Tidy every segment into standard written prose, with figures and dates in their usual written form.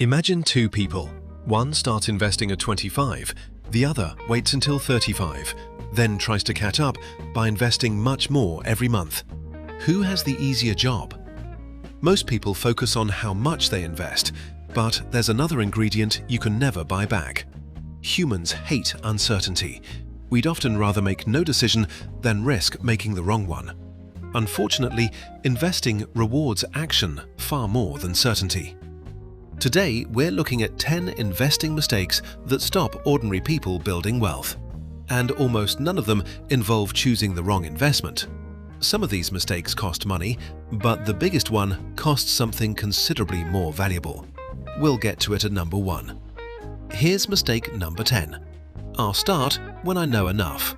Imagine two people. One starts investing at 25, the other waits until 35, then tries to catch up by investing much more every month. Who has the easier job? Most people focus on how much they invest, but there's another ingredient you can never buy back. Humans hate uncertainty. We'd often rather make no decision than risk making the wrong one. Unfortunately, investing rewards action far more than certainty. Today, we're looking at 10 investing mistakes that stop ordinary people building wealth. And almost none of them involve choosing the wrong investment. Some of these mistakes cost money, but the biggest one costs something considerably more valuable. We'll get to it at number 1. Here's mistake number 10. I'll start when I know enough.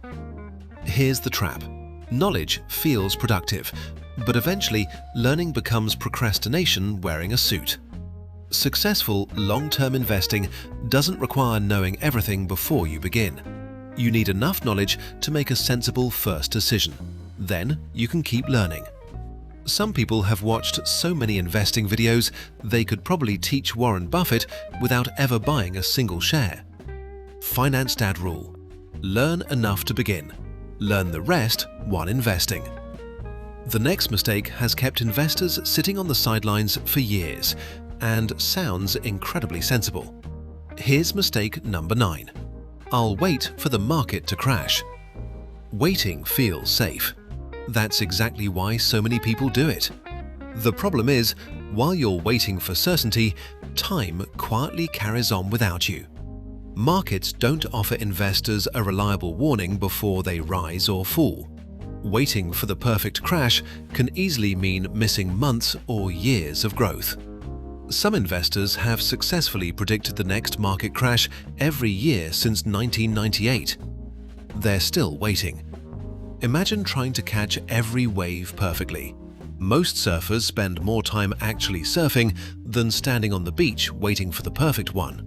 Here's the trap. Knowledge feels productive, but eventually learning becomes procrastination wearing a suit. Successful long-term investing doesn't require knowing everything before you begin. You need enough knowledge to make a sensible first decision. Then you can keep learning. Some people have watched so many investing videos they could probably teach Warren Buffett without ever buying a single share. Finance Dad rule: learn enough to begin. Learn the rest while investing. The next mistake has kept investors sitting on the sidelines for years and sounds incredibly sensible. Here's mistake number 9. I'll wait for the market to crash. Waiting feels safe. That's exactly why so many people do it. The problem is, while you're waiting for certainty, time quietly carries on without you. Markets don't offer investors a reliable warning before they rise or fall. Waiting for the perfect crash can easily mean missing months or years of growth. Some investors have successfully predicted the next market crash every year since 1998. They're still waiting. Imagine trying to catch every wave perfectly. Most surfers spend more time actually surfing than standing on the beach waiting for the perfect one.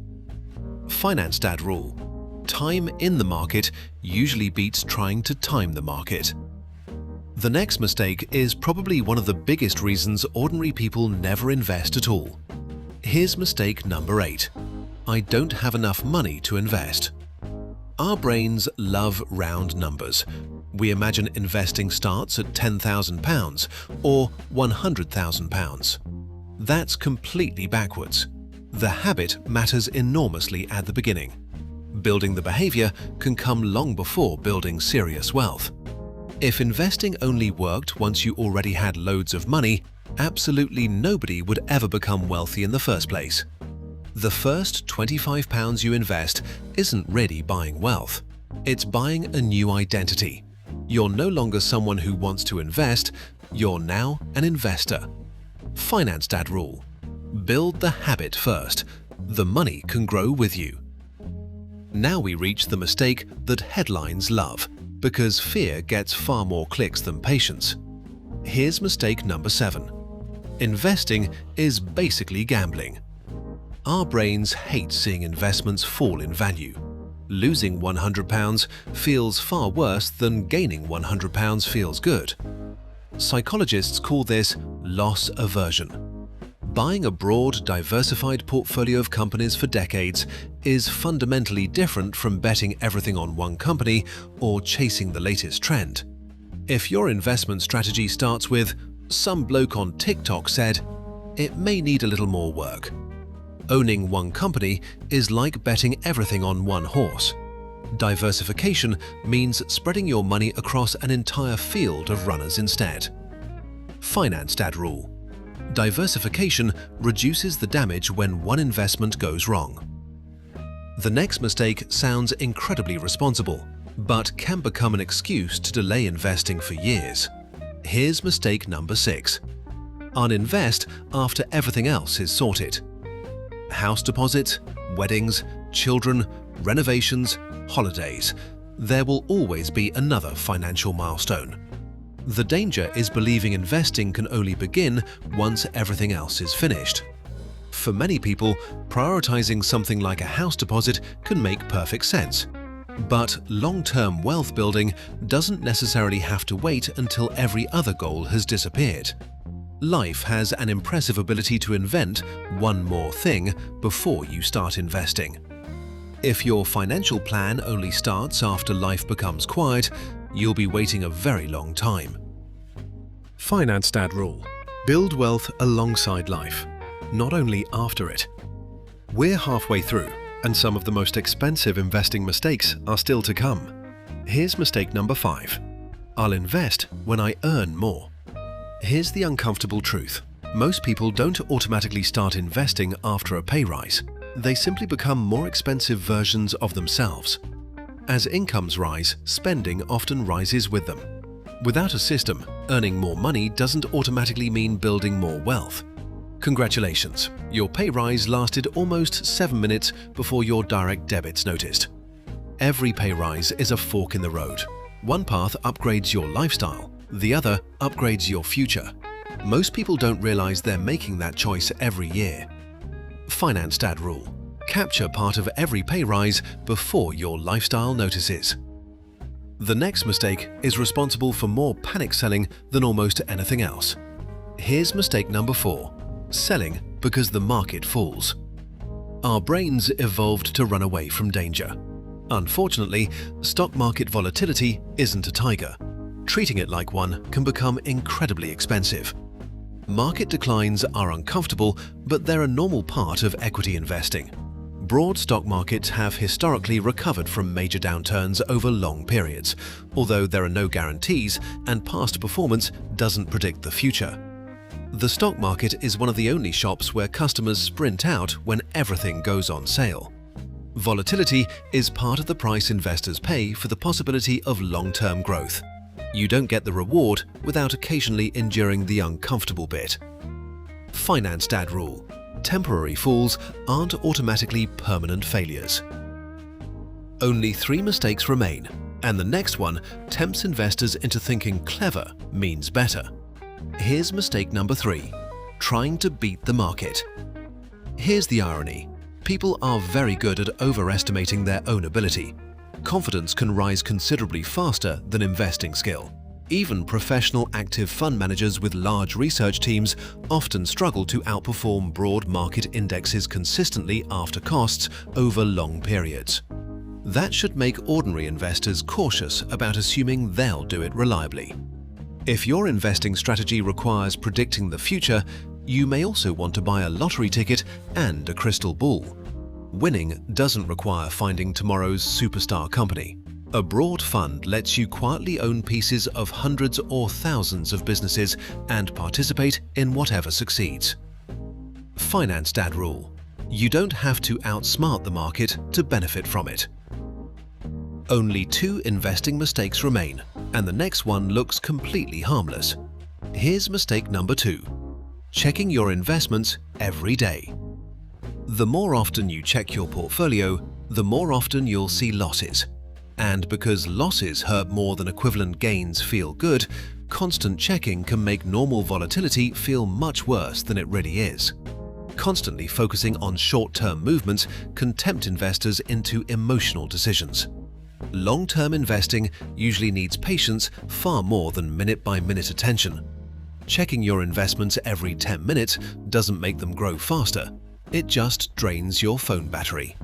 Finance Dad rule: time in the market usually beats trying to time the market. The next mistake is probably one of the biggest reasons ordinary people never invest at all. Here's mistake number 8. I don't have enough money to invest. Our brains love round numbers. We imagine investing starts at £10,000 or £100,000. That's completely backwards. The habit matters enormously at the beginning. Building the behavior can come long before building serious wealth. If investing only worked once you already had loads of money, absolutely nobody would ever become wealthy in the first place. The first £25 you invest isn't really buying wealth. It's buying a new identity. You're no longer someone who wants to invest, you're now an investor. Finance Dad rule: build the habit first. The money can grow with you. Now we reach the mistake that headlines love, because fear gets far more clicks than patience. Here's mistake number 7. Investing is basically gambling. Our brains hate seeing investments fall in value. Losing £100 feels far worse than gaining £100 feels good. Psychologists call this loss aversion. Buying a broad, diversified portfolio of companies for decades is fundamentally different from betting everything on one company or chasing the latest trend. If your investment strategy starts with "some bloke on TikTok said," it may need a little more work. Owning one company is like betting everything on one horse. Diversification means spreading your money across an entire field of runners instead. Finance Dad rule: diversification reduces the damage when one investment goes wrong. The next mistake sounds incredibly responsible, but can become an excuse to delay investing for years. Here's mistake number 6. Uninvest after everything else is sorted. House deposits, weddings, children, renovations, holidays. There will always be another financial milestone. The danger is believing investing can only begin once everything else is finished. For many people, prioritizing something like a house deposit can make perfect sense. But long-term wealth building doesn't necessarily have to wait until every other goal has disappeared. Life has an impressive ability to invent one more thing before you start investing. If your financial plan only starts after life becomes quiet, you'll be waiting a very long time. Finance Dad Rule: build wealth alongside life, not only after it. We're halfway through, and some of the most expensive investing mistakes are still to come. Here's mistake number 5. I'll invest when I earn more. Here's the uncomfortable truth. Most people don't automatically start investing after a pay rise. They simply become more expensive versions of themselves. As incomes rise, spending often rises with them. Without a system, earning more money doesn't automatically mean building more wealth. Congratulations, your pay rise lasted almost 7 minutes before your direct debits noticed. Every pay rise is a fork in the road. One path upgrades your lifestyle, the other upgrades your future. Most people don't realize they're making that choice every year. Finance Dad Rule: capture part of every pay rise before your lifestyle notices. The next mistake is responsible for more panic selling than almost anything else. Here's mistake number 4. Selling because the market falls. Our brains evolved to run away from danger. Unfortunately, stock market volatility isn't a tiger. Treating it like one can become incredibly expensive. Market declines are uncomfortable, but they're a normal part of equity investing. Broad stock markets have historically recovered from major downturns over long periods, although there are no guarantees and past performance doesn't predict the future. The stock market is one of the only shops where customers sprint out when everything goes on sale. Volatility is part of the price investors pay for the possibility of long-term growth. You don't get the reward without occasionally enduring the uncomfortable bit. Finance Dad Rule: temporary falls aren't automatically permanent failures. Only 3 mistakes remain, and the next one tempts investors into thinking clever means better. Here's mistake number 3. Trying to beat the market. Here's the irony. People are very good at overestimating their own ability. Confidence can rise considerably faster than investing skill. Even professional active fund managers with large research teams often struggle to outperform broad market indexes consistently after costs over long periods. That should make ordinary investors cautious about assuming they'll do it reliably. If your investing strategy requires predicting the future, you may also want to buy a lottery ticket and a crystal ball. Winning doesn't require finding tomorrow's superstar company. A broad fund lets you quietly own pieces of hundreds or thousands of businesses and participate in whatever succeeds. Finance Dad Rule: you don't have to outsmart the market to benefit from it. Only 2 investing mistakes remain, and the next one looks completely harmless. Here's mistake number 2. Checking your investments every day. The more often you check your portfolio, the more often you'll see losses. And because losses hurt more than equivalent gains feel good, constant checking can make normal volatility feel much worse than it really is. Constantly focusing on short-term movements can tempt investors into emotional decisions. Long-term investing usually needs patience far more than minute-by-minute attention. Checking your investments every 10 minutes doesn't make them grow faster. It just drains your phone battery.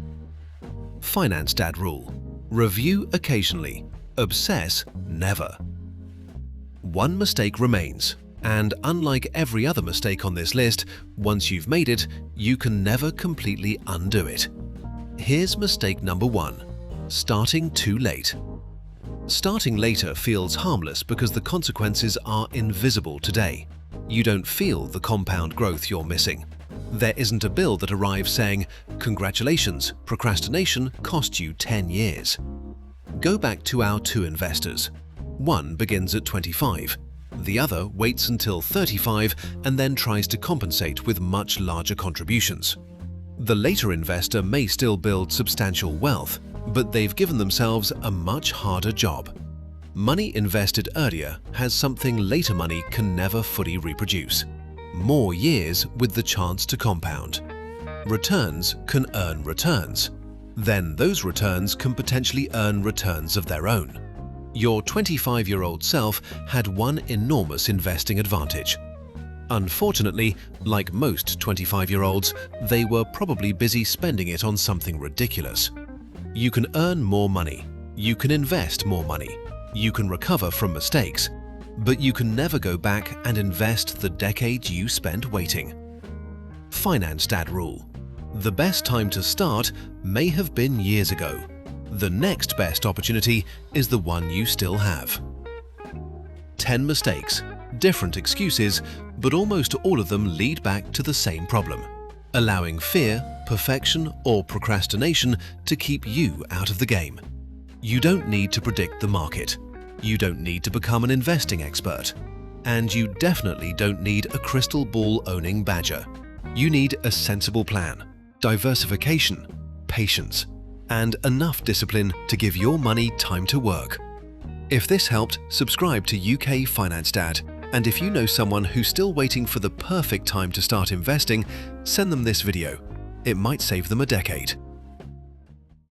Finance Dad Rule: review occasionally, obsess never. One mistake remains, and unlike every other mistake on this list, once you've made it, you can never completely undo it. Here's mistake number 1. Starting too late. Starting later feels harmless because the consequences are invisible today. You don't feel the compound growth you're missing. There isn't a bill that arrives saying, "Congratulations, procrastination cost you 10 years." Go back to our 2 investors. One begins at 25. The other waits until 35 and then tries to compensate with much larger contributions. The later investor may still build substantial wealth, but they've given themselves a much harder job. Money invested earlier has something later money can never fully reproduce: more years with the chance to compound. Returns can earn returns. Then those returns can potentially earn returns of their own. Your 25-year-old self had one enormous investing advantage. Unfortunately, like most 25-year-olds, they were probably busy spending it on something ridiculous. You can earn more money, you can invest more money, you can recover from mistakes, but you can never go back and invest the decade you spent waiting. Finance Dad Rule: the best time to start may have been years ago. The next best opportunity is the one you still have. 10 mistakes, different excuses, but almost all of them lead back to the same problem: allowing fear, perfection, or procrastination to keep you out of the game. You don't need to predict the market. You don't need to become an investing expert. And you definitely don't need a crystal ball owning badger. You need a sensible plan, diversification, patience, and enough discipline to give your money time to work. If this helped, subscribe to UK Finance Dad. And if you know someone who's still waiting for the perfect time to start investing, send them this video. It might save them a decade.